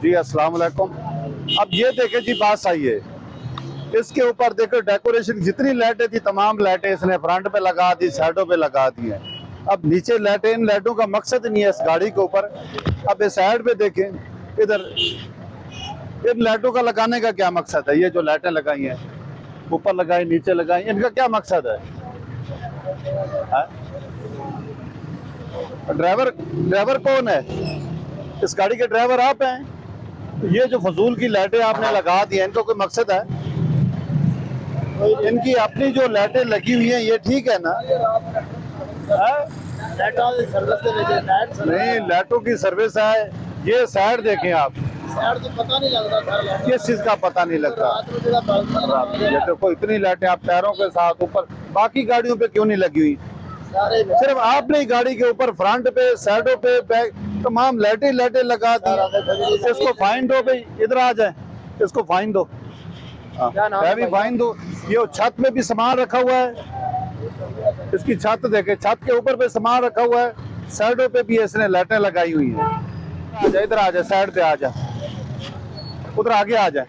जी अस्सलाम वालेकुम। अब ये देखें जी, बात सही है। इसके ऊपर देखो डेकोरेशन, जितनी लाइटें थी तमाम लाइटें इसने फ्रंट पे लगा दी, साइडों पे लगा दी हैं। अब नीचे लाइटें, इन लाइटों का मकसद नहीं है इस गाड़ी के ऊपर। अब इस साइड पे देखें, इधर इन लाइटों का लगाने का क्या मकसद है? ये जो लाइटें लगाई हैं, ऊपर लगाई नीचे लगाई, इनका क्या मकसद है? ड्राइवर ड्राइवर कौन है? इस गाड़ी के ड्राइवर आप हैं? तो ये जो फजूल की लाइटें आपने लगा दी हैं, इनका कोई मकसद है? इनकी अपनी जो लाइटें लगी हुई हैं, ये ठीक है ना? नहीं, लाइटों की सर्विस है। ये साइड देखें आप, तो पता नहीं लग रहा, किस चीज का पता नहीं लगता। ये देखो इतनी लाइटें आप टायरों के साथ ऊपर, बाकी गाड़ियों पे क्यों नहीं लगी हुई? सिर्फ आपने ही गाड़ी के ऊपर फ्रंट पे, साइडों पे, बैक, तमाम लाइटें लगा दी। इसको फाइन दो भाई, इधर आ जाए, इसको फाइन दो, भी फाइन दो। ये छत में भी सामान रखा हुआ है, इसकी छत देखे, छत के ऊपर पे सामान रखा हुआ है, साइडों पे भी इसने लाइटें लगाई हुई हैं। आ जाए, इधर आ जाए, साइड पे आ जाए, उधर आगे आ जाए।